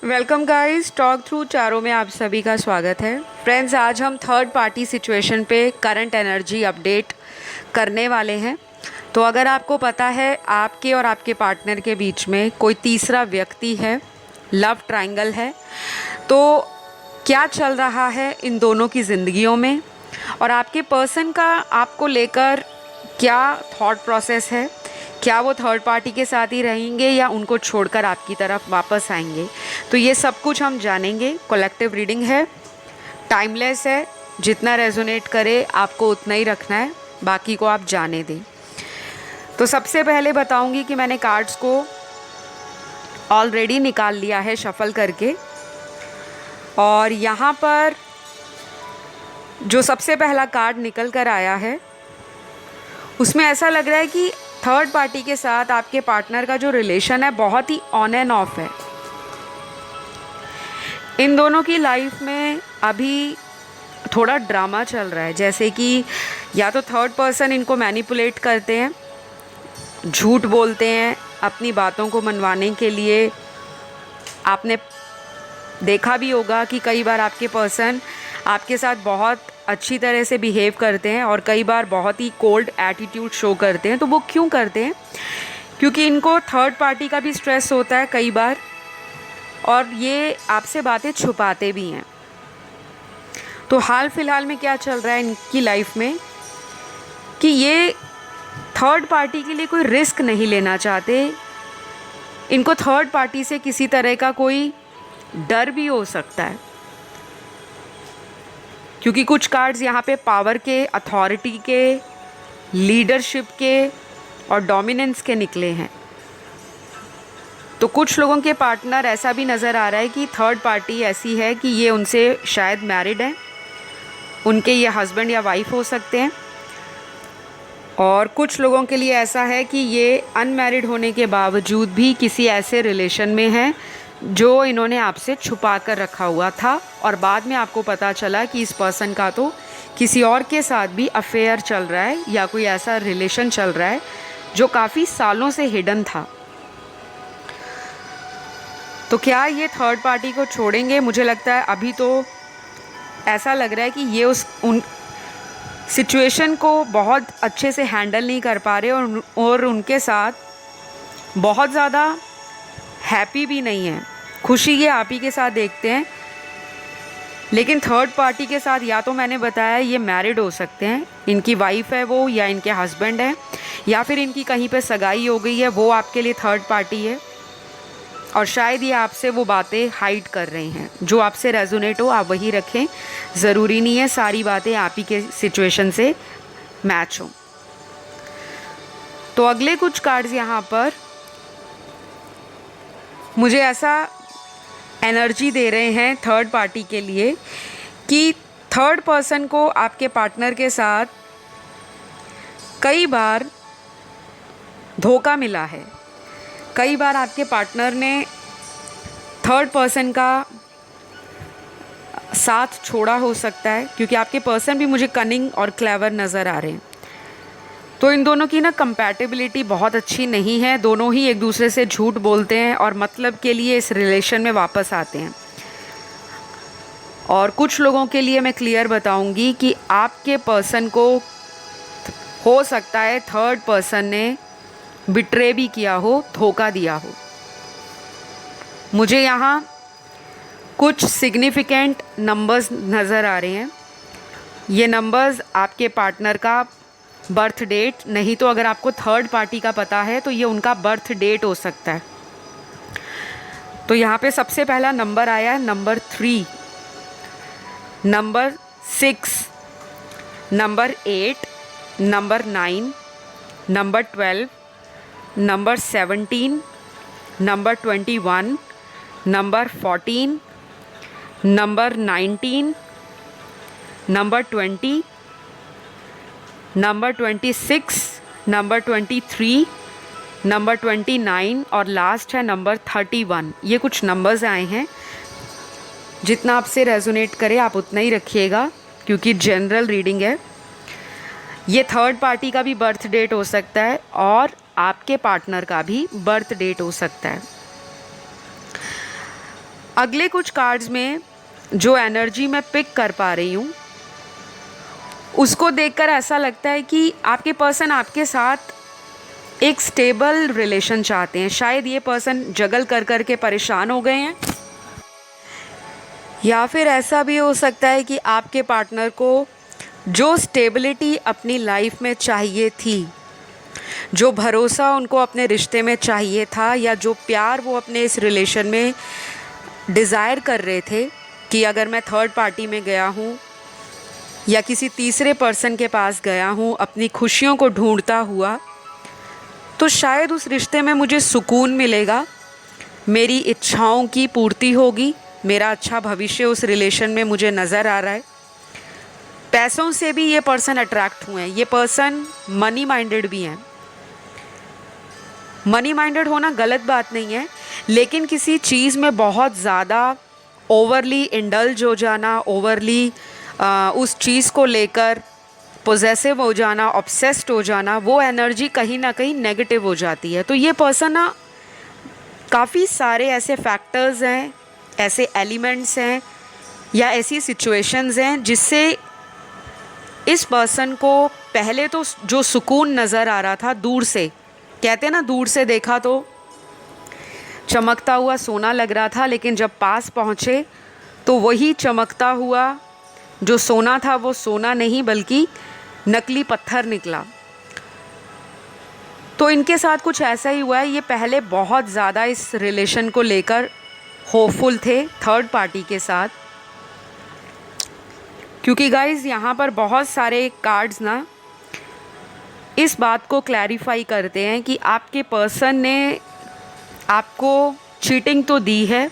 Welcome guys, talk through चारों में आप सभी का स्वागत है। फ्रेंड्स, आज हम थर्ड पार्टी सिचुएशन पे करंट एनर्जी अपडेट करने वाले हैं। तो अगर आपको पता है आपके और आपके पार्टनर के बीच में कोई तीसरा व्यक्ति है, लव ट्रायंगल है, तो क्या चल रहा है इन दोनों की ज़िंदगियों में और आपके पर्सन का आपको लेकर क्या थॉट प्रोसेस है, क्या वो थर्ड पार्टी के साथ ही रहेंगे या उनको छोड़कर आपकी तरफ वापस आएंगे। तो ये सब कुछ हम जानेंगे। कलेक्टिव रीडिंग है, टाइमलेस है, जितना रेजोनेट करे आपको उतना ही रखना है, बाकी को आप जाने दें। तो सबसे पहले बताऊंगी कि मैंने कार्ड्स को ऑलरेडी निकाल लिया है शफल करके, और यहाँ पर जो सबसे पहला कार्ड निकल कर आया है उसमें ऐसा लग रहा है कि थर्ड पार्टी के साथ आपके पार्टनर का जो रिलेशन है बहुत ही ऑन एंड ऑफ है। इन दोनों की लाइफ में अभी थोड़ा ड्रामा चल रहा है, जैसे कि या तो थर्ड पर्सन इनको मैनिपुलेट करते हैं, झूठ बोलते हैं अपनी बातों को मनवाने के लिए। आपने देखा भी होगा कि कई बार आपके पर्सन आपके साथ बहुत अच्छी तरह से बिहेव करते हैं और कई बार बहुत ही कोल्ड एटीट्यूड शो करते हैं। तो वो क्यों करते हैं? क्योंकि इनको थर्ड पार्टी का भी स्ट्रेस होता है कई बार, और ये आपसे बातें छुपाते भी हैं। तो हाल फिलहाल में क्या चल रहा है इनकी लाइफ में कि ये थर्ड पार्टी के लिए कोई रिस्क नहीं लेना चाहते। इनको थर्ड पार्टी से किसी तरह का कोई डर भी हो सकता है, क्योंकि कुछ कार्ड्स यहाँ पे पावर के, अथॉरिटी के, लीडरशिप के और डोमिनेंस के निकले हैं। तो कुछ लोगों के पार्टनर ऐसा भी नज़र आ रहा है कि थर्ड पार्टी ऐसी है कि ये उनसे शायद मैरिड है, उनके ये हस्बैंड या वाइफ हो सकते हैं। और कुछ लोगों के लिए ऐसा है कि ये अनमैरिड होने के बावजूद भी किसी ऐसे रिलेशन में हैं जो इन्होंने आपसे छुपा कर रखा हुआ था, और बाद में आपको पता चला कि इस पर्सन का तो किसी और के साथ भी अफेयर चल रहा है या कोई ऐसा रिलेशन चल रहा है जो काफ़ी सालों से हिडन था। तो क्या ये थर्ड पार्टी को छोड़ेंगे? मुझे लगता है अभी तो ऐसा लग रहा है कि ये उन सिचुएशन को बहुत अच्छे से हैंडल नहीं कर पा रहे और उनके साथ बहुत ज़्यादा हैप्पी भी नहीं है। खुशी ये आप ही के साथ देखते हैं, लेकिन थर्ड पार्टी के साथ या तो मैंने बताया ये मैरिड हो सकते हैं, इनकी वाइफ है वो, या इनके हस्बैंड है, या फिर इनकी कहीं पे सगाई हो गई है, वो आपके लिए थर्ड पार्टी है। और शायद ये आपसे वो बातें हाइड कर रहे हैं। जो आपसे रेजोनेट हो आप वही रखें, ज़रूरी नहीं है सारी बातें आप ही के सिचुएशन से मैच हो। तो अगले कुछ कार्ड्स यहाँ पर मुझे ऐसा एनर्जी दे रहे हैं थर्ड पार्टी के लिए कि थर्ड पर्सन को आपके पार्टनर के साथ कई बार धोखा मिला है। कई बार आपके पार्टनर ने थर्ड पर्सन का साथ छोड़ा हो सकता है, क्योंकि आपके पर्सन भी मुझे कनिंग और क्लेवर नज़र आ रहे हैं। तो इन दोनों की ना कंपैटिबिलिटी बहुत अच्छी नहीं है। दोनों ही एक दूसरे से झूठ बोलते हैं और मतलब के लिए इस रिलेशन में वापस आते हैं। और कुछ लोगों के लिए मैं क्लियर बताऊंगी कि आपके पर्सन को हो सकता है थर्ड पर्सन ने बिट्रे भी किया हो, धोखा दिया हो। मुझे यहाँ कुछ सिग्निफिकेंट नंबर्स नज़र आ रहे हैं। ये नंबर्स आपके पार्टनर का बर्थ डेट, नहीं तो अगर आपको थर्ड पार्टी का पता है तो ये उनका बर्थ डेट हो सकता है। तो यहाँ पे सबसे पहला नंबर आया है number 3, number 6, number 8, number 9, number 12, number 17, number 21, number 14, number 19, number 20, number 26, number 23, number 29 और लास्ट है नंबर 31। ये कुछ नंबर्स आए हैं, जितना आपसे रेजोनेट करे आप उतना ही रखिएगा, क्योंकि जनरल रीडिंग है। ये थर्ड पार्टी का भी बर्थ डेट हो सकता है और आपके पार्टनर का भी बर्थ डेट हो सकता है। अगले कुछ कार्ड्स में जो एनर्जी मैं पिक कर पा रही हूँ उसको देखकर ऐसा लगता है कि आपके पर्सन आपके साथ एक स्टेबल रिलेशन चाहते हैं। शायद ये पर्सन जगल कर कर के परेशान हो गए हैं, या फिर ऐसा भी हो सकता है कि आपके पार्टनर को जो स्टेबिलिटी अपनी लाइफ में चाहिए थी, जो भरोसा उनको अपने रिश्ते में चाहिए था, या जो प्यार वो अपने इस रिलेशन में डिज़ायर कर रहे थे कि अगर मैं थर्ड पार्टी में गया हूँ या किसी तीसरे पर्सन के पास गया हूँ अपनी खुशियों को ढूंढता हुआ, तो शायद उस रिश्ते में मुझे सुकून मिलेगा, मेरी इच्छाओं की पूर्ति होगी, मेरा अच्छा भविष्य उस रिलेशन में मुझे नज़र आ रहा है। पैसों से भी ये पर्सन अट्रैक्ट हुए हैं। ये पर्सन मनी माइंडेड भी हैं। मनी माइंडेड होना गलत बात नहीं है, लेकिन किसी चीज़ में बहुत ज़्यादा ओवरली इंडल्ज हो जाना, ओवरली उस चीज़ को लेकर पोजेसिव हो जाना, ऑब्सेस्ड हो जाना, वो एनर्जी कहीं ना कहीं नेगेटिव हो जाती है। तो ये पर्सन ना काफ़ी सारे ऐसे फैक्टर्स हैं, ऐसे एलिमेंट्स हैं या ऐसी सिचुएशंस हैं जिससे इस पर्सन को पहले तो जो सुकून नज़र आ रहा था दूर से, कहते हैं ना दूर से देखा तो चमकता हुआ सोना लग रहा था, लेकिन जब पास पहुँचे तो वही चमकता हुआ जो सोना था वो सोना नहीं बल्कि नकली पत्थर निकला। तो इनके साथ कुछ ऐसा ही हुआ है। ये पहले बहुत ज़्यादा इस रिलेशन को लेकर होपफुल थे थर्ड पार्टी के साथ, क्योंकि गाइज़ यहाँ पर बहुत सारे कार्ड्स ना इस बात को क्लैरिफाई करते हैं कि आपके पर्सन ने आपको चीटिंग तो दी है,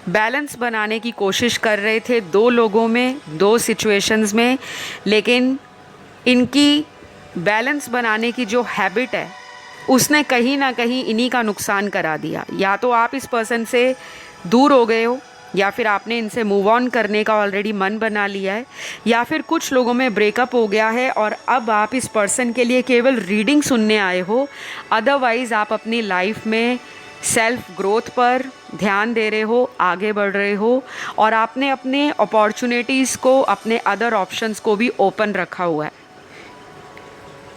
बैलेंस बनाने की कोशिश कर रहे थे दो लोगों में, दो सिचुएशंस में, लेकिन इनकी बैलेंस बनाने की जो हैबिट है उसने कहीं ना कहीं इन्हीं का नुकसान करा दिया। या तो आप इस पर्सन से दूर हो गए हो, या फिर आपने इनसे मूव ऑन करने का ऑलरेडी मन बना लिया है, या फिर कुछ लोगों में ब्रेकअप हो गया है और अब आप इस पर्सन के लिए केवल रीडिंग सुनने आए हो। अदरवाइज़ आप अपनी लाइफ में सेल्फ ग्रोथ पर ध्यान दे रहे हो, आगे बढ़ रहे हो, और आपने अपने अपॉर्चुनिटीज़ को, अपने अदर ऑप्शंस को भी ओपन रखा हुआ है।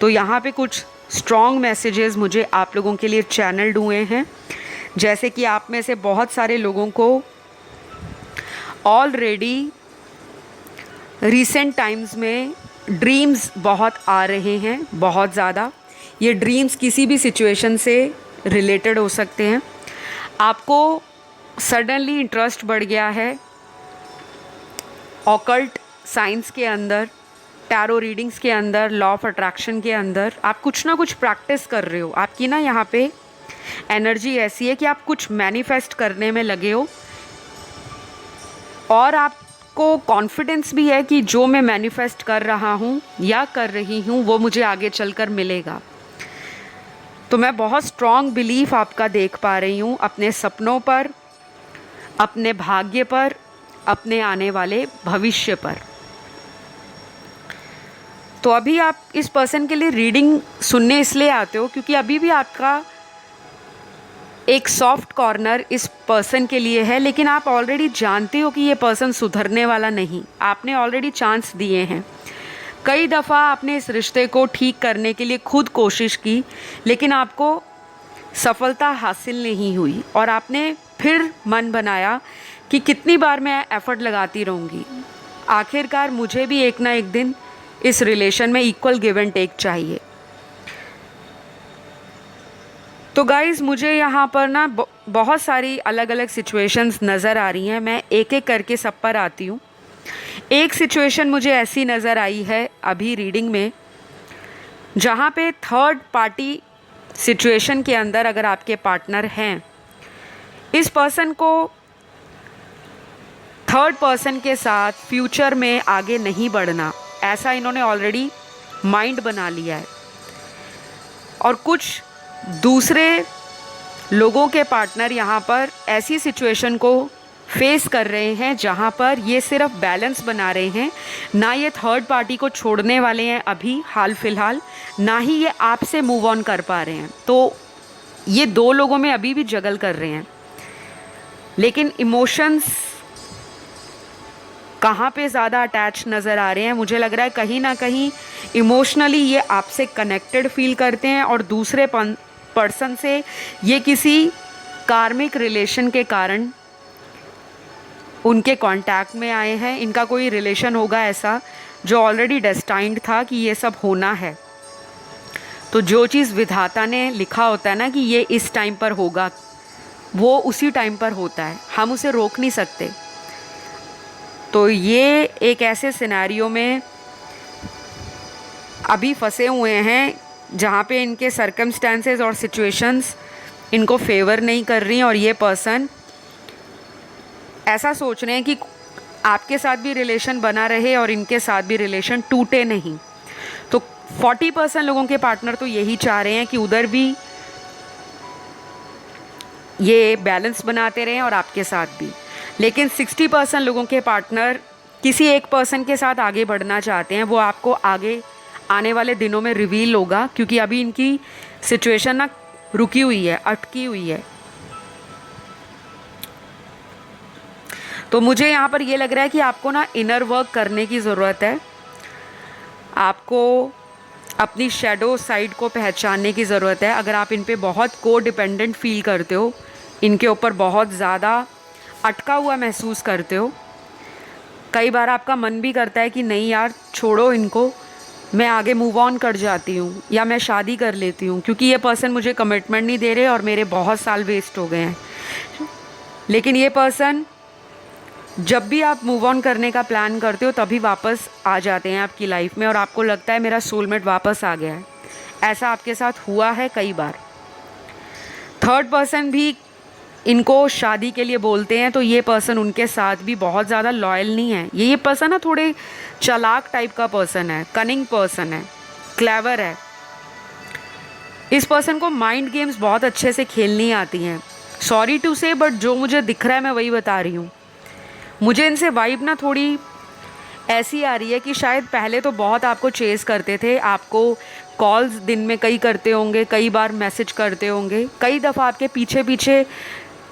तो यहाँ पे कुछ स्ट्रॉन्ग मैसेजेस मुझे आप लोगों के लिए चैनल्ड हुए हैं, जैसे कि आप में से बहुत सारे लोगों को ऑलरेडी रिसेंट टाइम्स में ड्रीम्स बहुत आ रहे हैं, बहुत ज़्यादा। ये ड्रीम्स किसी भी सिचुएशन से रिलेटेड हो सकते हैं। आपको सडनली इंटरेस्ट बढ़ गया है ऑकल्ट साइंस के अंदर, टैरो रीडिंग्स के अंदर, लॉ ऑफ अट्रैक्शन के अंदर। आप कुछ ना कुछ प्रैक्टिस कर रहे हो। आपकी ना यहाँ पे एनर्जी ऐसी है कि आप कुछ मैनिफेस्ट करने में लगे हो, और आपको कॉन्फिडेंस भी है कि जो मैं मैनिफेस्ट कर रहा हूँ या कर रही हूँ वो मुझे आगे चलकर मिलेगा। तो मैं बहुत स्ट्रॉन्ग बिलीफ आपका देख पा रही हूँ अपने सपनों पर, अपने भाग्य पर, अपने आने वाले भविष्य पर। तो अभी आप इस पर्सन के लिए रीडिंग सुनने इसलिए आते हो क्योंकि अभी भी आपका एक सॉफ्ट कॉर्नर इस पर्सन के लिए है, लेकिन आप ऑलरेडी जानते हो कि ये पर्सन सुधरने वाला नहीं। आपने ऑलरेडी चांस दिए हैं। कई दफ़ा आपने इस रिश्ते को ठीक करने के लिए खुद कोशिश की, लेकिन आपको सफलता हासिल नहीं हुई, और आपने फिर मन बनाया कि कितनी बार मैं एफ़र्ट लगाती रहूँगी, आखिरकार मुझे भी एक ना एक दिन इस रिलेशन में इक्वल गिव एंड टेक चाहिए। तो गाइज़ मुझे यहाँ पर ना बहुत सारी अलग अलग सिचुएशंस नज़र आ रही हैं। मैं एक एक करके सब पर आती हूँ। एक सिचुएशन मुझे ऐसी नज़र आई है अभी रीडिंग में, जहाँ पे थर्ड पार्टी सिचुएशन के अंदर अगर आपके पार्टनर हैं, इस पर्सन को थर्ड पर्सन के साथ फ्यूचर में आगे नहीं बढ़ना, ऐसा इन्होंने ऑलरेडी माइंड बना लिया है। और कुछ दूसरे लोगों के पार्टनर यहाँ पर ऐसी सिचुएशन को फेस कर रहे हैं जहाँ पर ये सिर्फ बैलेंस बना रहे हैं, ना ये थर्ड पार्टी को छोड़ने वाले हैं अभी हाल फिलहाल, ना ही ये आपसे मूव ऑन कर पा रहे हैं। तो ये दो लोगों में अभी भी जगल कर रहे हैं। लेकिन इमोशंस कहाँ पे ज़्यादा अटैच नज़र आ रहे हैं? मुझे लग रहा है कहीं ना कहीं इमोशनली ये आपसे कनेक्टेड फील करते हैं और दूसरे पर्सन से ये किसी कार्मिक रिलेशन के कारण उनके कांटेक्ट में आए हैं। इनका कोई रिलेशन होगा ऐसा जो ऑलरेडी डेस्टाइंड था कि ये सब होना है। तो जो चीज़ विधाता ने लिखा होता है ना कि ये इस टाइम पर होगा, वो उसी टाइम पर होता है, हम उसे रोक नहीं सकते। तो ये एक ऐसे सिनेरियो में अभी फंसे हुए हैं जहाँ पे इनके सर्कमस्टेंसेस और सिचुएशंस इनको फेवर नहीं कर रही, और ये पर्सन ऐसा सोच रहे हैं कि आपके साथ भी रिलेशन बना रहे और इनके साथ भी रिलेशन टूटे नहीं। तो 40% लोगों के पार्टनर तो यही चाह रहे हैं कि उधर भी ये बैलेंस बनाते रहें और आपके साथ भी। लेकिन 60% लोगों के पार्टनर किसी एक पर्सन के साथ आगे बढ़ना चाहते हैं। वो आपको आगे आने वाले दिनों में रिवील होगा, क्योंकि अभी इनकी सिचुएशन ना रुकी हुई है, अटकी हुई है। तो मुझे यहाँ पर ये लग रहा है कि आपको ना इनर वर्क करने की ज़रूरत है। आपको अपनी शैडो साइड को पहचानने की ज़रूरत है। अगर आप इन पे बहुत को डिपेंडेंट फील करते हो, इनके ऊपर बहुत ज़्यादा अटका हुआ महसूस करते हो, कई बार आपका मन भी करता है कि नहीं यार छोड़ो इनको, मैं आगे मूव ऑन कर जाती हूँ या मैं शादी कर लेती हूँ, क्योंकि ये पर्सन मुझे कमिटमेंट नहीं दे रहे और मेरे बहुत साल वेस्ट हो गए हैं। लेकिन ये पर्सन जब भी आप मूव ऑन करने का प्लान करते हो तभी वापस आ जाते हैं आपकी लाइफ में, और आपको लगता है मेरा सोलमेट वापस आ गया है। ऐसा आपके साथ हुआ है कई बार। थर्ड पर्सन भी इनको शादी के लिए बोलते हैं, तो ये पर्सन उनके साथ भी बहुत ज़्यादा लॉयल नहीं है। ये पर्सन ना थोड़े चालाक टाइप का पर्सन है, कनिंग पर्सन है, क्लेवर है। इस पर्सन को माइंड गेम्स बहुत अच्छे से खेलनी आती हैं। सॉरी टू से, बट जो मुझे दिख रहा है मैं वही बता रही हूँ। मुझे इनसे वाइब ना थोड़ी ऐसी आ रही है कि शायद पहले तो बहुत आपको चेज़ करते थे, आपको कॉल्स दिन में कई करते होंगे, कई बार मैसेज करते होंगे, कई दफ़ा आपके पीछे पीछे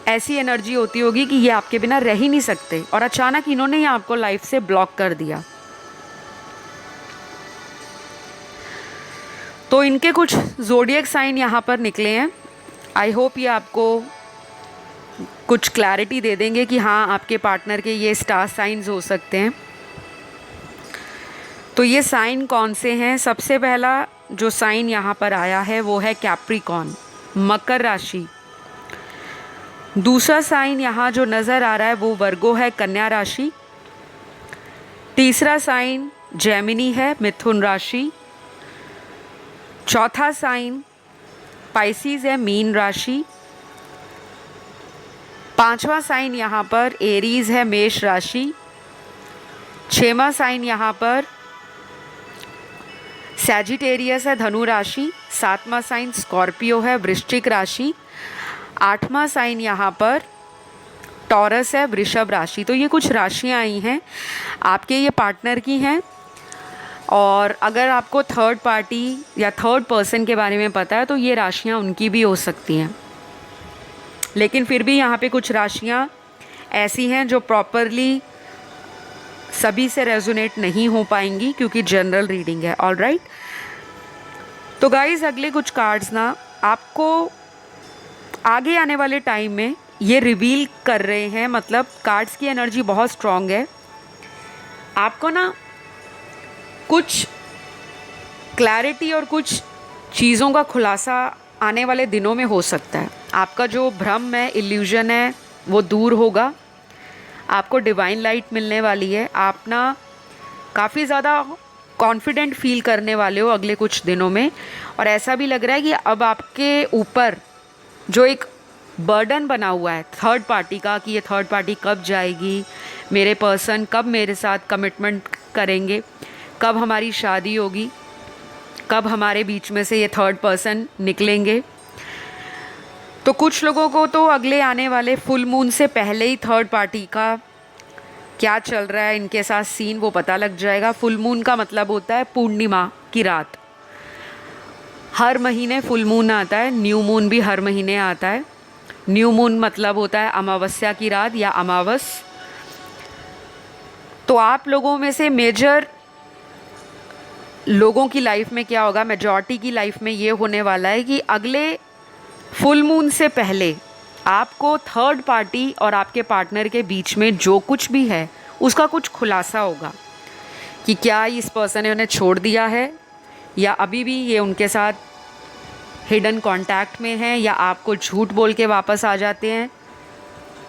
ऐसी एनर्जी होती होगी कि ये आपके बिना रह ही नहीं सकते, और अचानक इन्होंने ही आपको लाइफ से ब्लॉक कर दिया। तो इनके कुछ ज़ोडिएक साइन यहाँ पर निकले हैं। आई होप ये आपको कुछ क्लैरिटी दे देंगे कि हाँ आपके पार्टनर के ये स्टार साइंस हो सकते हैं। तो ये साइन कौन से हैं? सबसे पहला जो साइन यहाँ पर आया है वो है कैप्रिकॉर्न, मकर राशि। दूसरा साइन यहाँ जो नज़र आ रहा है वो वर्गो है, कन्या राशि। तीसरा साइन जेमिनी है, मिथुन राशि। चौथा साइन पाइसिस है, मीन राशि। पांचवा साइन यहाँ पर एरीज है, मेष राशि। छठवां साइन यहाँ पर सैजिटेरियस है, धनु राशि। सातवां साइन स्कॉर्पियो है, वृश्चिक राशि। आठवां साइन यहाँ पर टॉरस है, वृषभ राशि। तो ये कुछ राशियाँ आई हैं, आपके ये पार्टनर की हैं। और अगर आपको थर्ड पार्टी या थर्ड पर्सन के बारे में पता है तो ये राशियाँ उनकी भी हो सकती हैं। लेकिन फिर भी यहाँ पे कुछ राशियाँ ऐसी हैं जो प्रॉपरली सभी से रेजोनेट नहीं हो पाएंगी, क्योंकि जनरल रीडिंग है। All right. तो गाइज अगले कुछ कार्ड्स ना आपको आगे आने वाले टाइम में ये रिवील कर रहे हैं। मतलब कार्ड्स की एनर्जी बहुत स्ट्रॉन्ग है। आपको ना कुछ क्लैरिटी और कुछ चीज़ों का खुलासा आने वाले दिनों में हो सकता है। आपका जो भ्रम है, इल्यूजन है, वो दूर होगा। आपको डिवाइन लाइट मिलने वाली है। आप ना काफ़ी ज़्यादा कॉन्फिडेंट फील करने वाले हो अगले कुछ दिनों में। और ऐसा भी लग रहा है कि अब आपके ऊपर जो एक बर्डन बना हुआ है थर्ड पार्टी का, कि ये थर्ड पार्टी कब जाएगी, मेरे पर्सन कब मेरे साथ कमिटमेंट करेंगे, कब हमारी शादी होगी, कब हमारे बीच में से ये थर्ड पर्सन निकलेंगे। तो कुछ लोगों को तो अगले आने वाले फुल मून से पहले ही थर्ड पार्टी का क्या चल रहा है इनके साथ सीन वो पता लग जाएगा। फुल मून का मतलब होता है पूर्णिमा की रात। हर महीने फुल मून आता है, न्यू मून भी हर महीने आता है। न्यू मून मतलब होता है अमावस्या की रात या अमावस। तो आप लोगों में से मेजर लोगों की लाइफ में क्या होगा, मेजॉरिटी की लाइफ में ये होने वाला है कि अगले फुल मून से पहले आपको थर्ड पार्टी और आपके पार्टनर के बीच में जो कुछ भी है उसका कुछ खुलासा होगा कि क्या इस पर्सन ने उन्हें छोड़ दिया है या अभी भी ये उनके साथ हिडन कांटेक्ट में है, या आपको झूठ बोल के वापस आ जाते हैं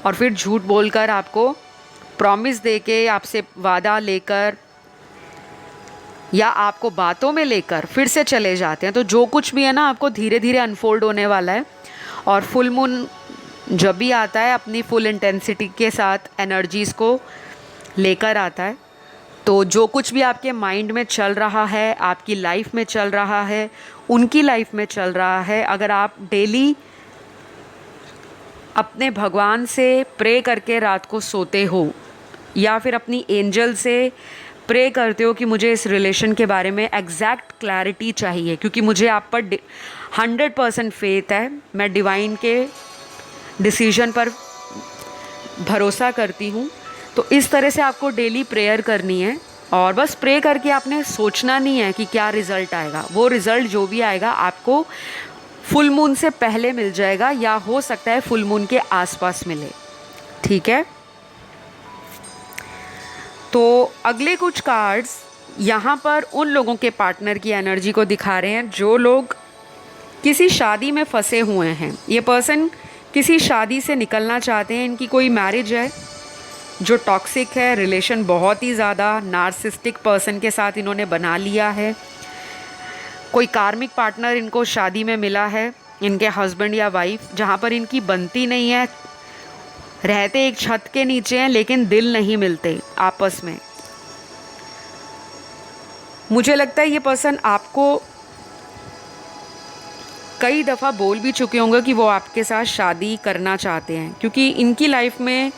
और फिर झूठ बोलकर आपको प्रॉमिस दे के, आपसे वादा लेकर या आपको बातों में लेकर फिर से चले जाते हैं। तो जो कुछ भी है ना, आपको धीरे धीरे अनफोल्ड होने वाला है। और फुल मून जब भी आता है अपनी फुल इंटेंसिटी के साथ एनर्जीज़ को लेकर आता है। तो जो कुछ भी आपके माइंड में चल रहा है, आपकी लाइफ में चल रहा है, उनकी लाइफ में चल रहा है, अगर आप डेली अपने भगवान से प्रे करके रात को सोते हो या फिर अपनी एंजल से प्रे करते हो कि मुझे इस रिलेशन के बारे में एग्जैक्ट क्लैरिटी चाहिए, क्योंकि मुझे आप पर 100% फेथ है, मैं डिवाइन के डिसीजन पर भरोसा करती हूँ। तो इस तरह से आपको डेली प्रेयर करनी है और बस प्रे करके आपने सोचना नहीं है कि क्या रिज़ल्ट आएगा। वो रिज़ल्ट जो भी आएगा आपको फुल मून से पहले मिल जाएगा या हो सकता है फुल मून के आसपास मिले। ठीक है, तो अगले कुछ कार्ड्स यहाँ पर उन लोगों के पार्टनर की एनर्जी को दिखा रहे हैं जो लोग किसी शादी में फंसे हुए हैं। ये पर्सन किसी शादी से निकलना चाहते हैं, इनकी कोई मैरिज है जो टॉक्सिक है, रिलेशन बहुत ही ज़्यादा नार्सिस्टिक पर्सन के साथ इन्होंने बना लिया है। कोई कार्मिक पार्टनर इनको शादी में मिला है, इनके हस्बैंड या वाइफ, जहाँ पर इनकी बनती नहीं है, रहते एक छत के नीचे हैं लेकिन दिल नहीं मिलते आपस में। मुझे लगता है ये पर्सन आपको कई दफ़ा बोल भी चुके होंगे कि वो आपके साथ शादी करना चाहते हैं, क्योंकि इनकी लाइफ में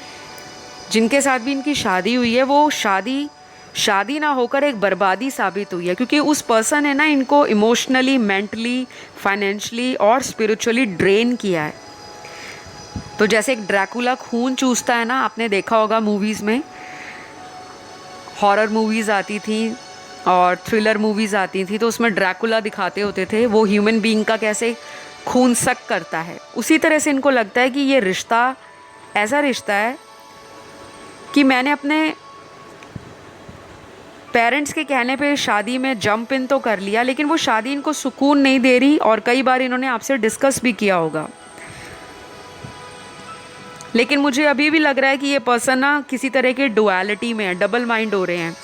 जिनके साथ भी इनकी शादी हुई है वो शादी ना होकर एक बर्बादी साबित हुई है, क्योंकि उस पर्सन ने ना इनको इमोशनली, मेंटली, फाइनेंशियली और स्पिरिचुअली ड्रेन किया है। तो जैसे एक ड्रैकुला खून चूसता है ना, आपने देखा होगा मूवीज़ में, हॉरर मूवीज़ आती थी और थ्रिलर मूवीज़ आती थी, तो उसमें ड्रैकुला दिखाते होते थे वो ह्यूमन बीइंग का कैसे खून सक करता है। उसी तरह से इनको लगता है कि ये रिश्ता ऐसा रिश्ता है कि मैंने अपने पेरेंट्स के कहने पे शादी में जंप इन तो कर लिया, लेकिन वो शादी इनको सुकून नहीं दे रही। और कई बार इन्होंने आपसे डिस्कस भी किया होगा, लेकिन मुझे अभी भी लग रहा है कि ये पर्सन ना किसी तरह के डुअलिटी में है, डबल माइंड हो रहे हैं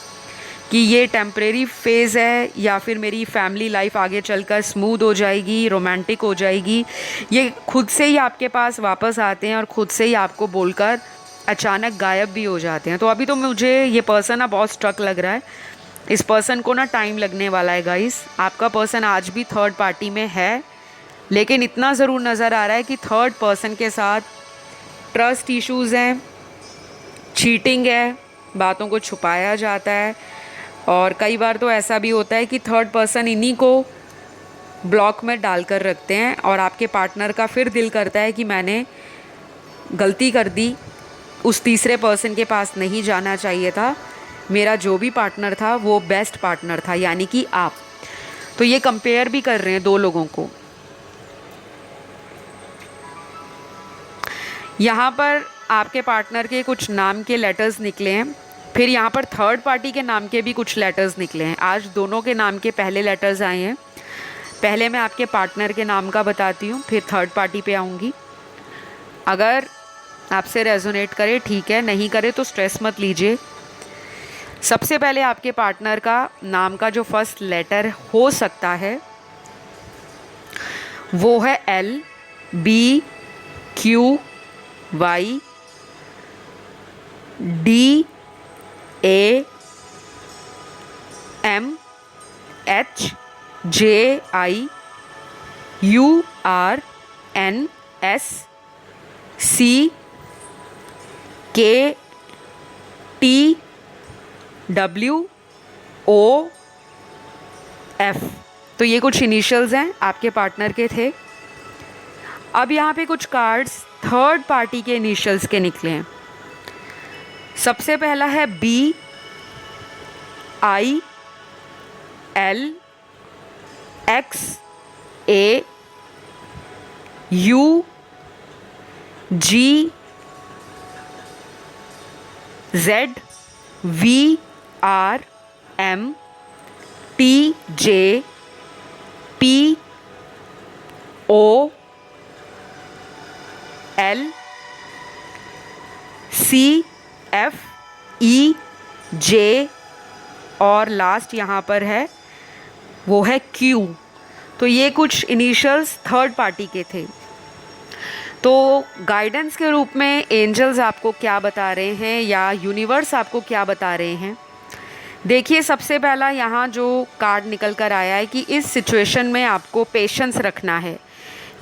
कि ये टेम्परेरी फेज़ है या फिर मेरी फैमिली लाइफ आगे चलकर स्मूथ हो जाएगी, रोमांटिक हो जाएगी। ये खुद से ही आपके पास वापस आते हैं और खुद से ही आपको बोलकर अचानक गायब भी हो जाते हैं। तो अभी तो मुझे ये पर्सन ना बहुत स्ट्रक लग रहा है। इस पर्सन को ना टाइम लगने वाला है गाइस। आपका पर्सन आज भी थर्ड पार्टी में है, लेकिन इतना ज़रूर नज़र आ रहा है कि थर्ड पर्सन के साथ ट्रस्ट इश्यूज़ हैं, चीटिंग है, बातों को छुपाया जाता है। और कई बार तो ऐसा भी होता है कि थर्ड पर्सन इन्हीं को ब्लॉक में डालकर रखते हैं और आपके पार्टनर का फिर दिल करता है कि मैंने गलती कर दी, उस तीसरे पर्सन के पास नहीं जाना चाहिए था, मेरा जो भी पार्टनर था वो बेस्ट पार्टनर था, यानी कि आप। तो ये कंपेयर भी कर रहे हैं दो लोगों को। यहाँ पर आपके पार्टनर के कुछ नाम के लेटर्स निकले हैं, फिर यहाँ पर थर्ड पार्टी के नाम के भी कुछ लेटर्स निकले हैं। आज दोनों के नाम के पहले लेटर्स आए हैं। पहले मैं आपके पार्टनर के नाम का बताती हूँ, फिर थर्ड पार्टी पे आऊँगी। अगर आपसे रेजोनेट करे ठीक है, नहीं करे तो स्ट्रेस मत लीजिए। सबसे पहले आपके पार्टनर का नाम का जो फर्स्ट लेटर हो सकता है वो है L B Q Y D A M H J I U R N S C K T W O F। तो ये कुछ इनिशियल्स हैं, आपके पार्टनर के थे। अब यहाँ पे कुछ कार्ड्स थर्ड पार्टी के इनिशियल्स के निकले हैं। सबसे पहला है B, I, L, X, A, U, G, Z, V, R, M, T, J, P, O, L, C, F, E, J और लास्ट यहाँ पर है वो है Q। तो ये कुछ इनिशियल्स थर्ड पार्टी के थे। तो गाइडेंस के रूप में एंजल्स आपको क्या बता रहे हैं या यूनिवर्स आपको क्या बता रहे हैं, देखिए सबसे पहला यहाँ जो कार्ड निकल कर आया है कि इस सिचुएशन में आपको पेशेंस रखना है।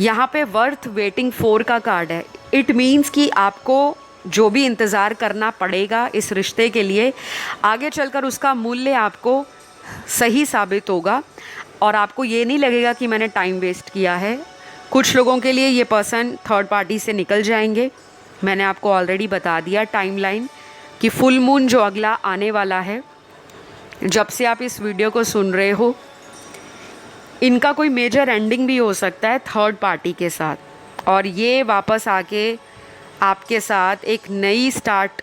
यहाँ पे वर्थ वेटिंग फॉर का कार्ड है। इट मीन्स कि आपको जो भी इंतज़ार करना पड़ेगा इस रिश्ते के लिए, आगे चलकर उसका मूल्य आपको सही साबित होगा और आपको ये नहीं लगेगा कि मैंने टाइम वेस्ट किया है। कुछ लोगों के लिए ये पर्सन थर्ड पार्टी से निकल जाएंगे। मैंने आपको ऑलरेडी बता दिया टाइमलाइन कि फुल मून जो अगला आने वाला है, जब से आप इस वीडियो को सुन रहे हो, इनका कोई मेजर एंडिंग भी हो सकता है थर्ड पार्टी के साथ, और ये वापस आके आपके साथ एक नई स्टार्ट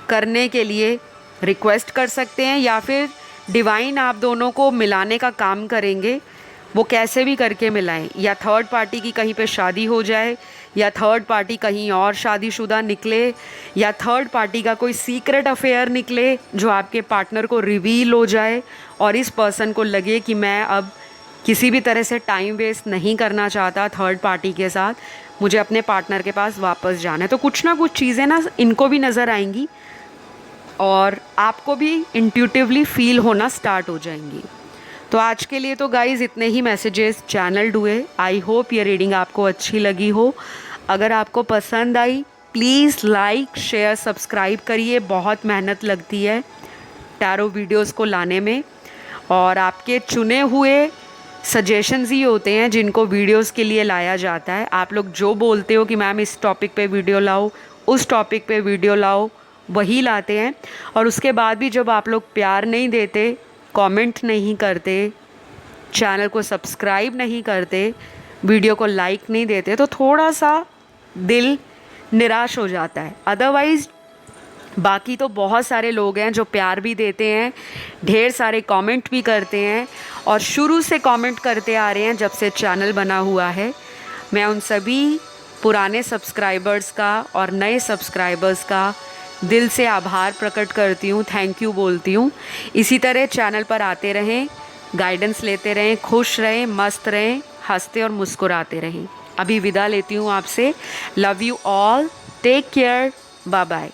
करने के लिए रिक्वेस्ट कर सकते हैं या फिर डिवाइन आप दोनों को मिलाने का काम करेंगे। वो कैसे भी करके मिलाएं, या थर्ड पार्टी की कहीं पे शादी हो जाए, या थर्ड पार्टी कहीं और शादीशुदा निकले, या थर्ड पार्टी का कोई सीक्रेट अफेयर निकले जो आपके पार्टनर को रिवील हो जाए और इस पर्सन को लगे कि मैं अब किसी भी तरह से टाइम वेस्ट नहीं करना चाहता थर्ड पार्टी के साथ, मुझे अपने पार्टनर के पास वापस जाना है। तो कुछ ना कुछ चीज़ें ना इनको भी नज़र आएंगी और आपको भी इंट्यूटिवली फील होना स्टार्ट हो जाएंगी। तो आज के लिए तो गाइज़ इतने ही मैसेजेस चैनल्ड हुए। आई होप ये रीडिंग आपको अच्छी लगी हो। अगर आपको पसंद I please like share subscribe करिए। बहुत मेहनत लगती है टैरो वीडियोस को लाने में, और आपके चुने हुए सजेशंस ही होते हैं जिनको वीडियोस के लिए लाया जाता है। आप लोग जो बोलते हो कि मैम इस टॉपिक पे वीडियो लाओ, उस टॉपिक पे वीडियो लाओ, वही लाते हैं। और उसके बाद भी जब आप लोग प्यार नहीं देते, कमेंट नहीं करते, चैनल को सब्सक्राइब नहीं करते, वीडियो को लाइक नहीं देते, तो थोड़ा सा दिल निराश हो जाता है। अदरवाइज़ बाकी तो बहुत सारे लोग हैं जो प्यार भी देते हैं, ढेर सारे कमेंट भी करते हैं और शुरू से कमेंट करते आ रहे हैं जब से चैनल बना हुआ है। मैं उन सभी पुराने सब्सक्राइबर्स का और नए सब्सक्राइबर्स का दिल से आभार प्रकट करती हूँ, थैंक यू बोलती हूँ। इसी तरह चैनल पर आते रहें, गाइडेंस लेते रहें, खुश रहें, मस्त रहें, हंसते और मुस्कुराते रहें। अभी विदा लेती हूँ आपसे। Love you all, take care, bye bye.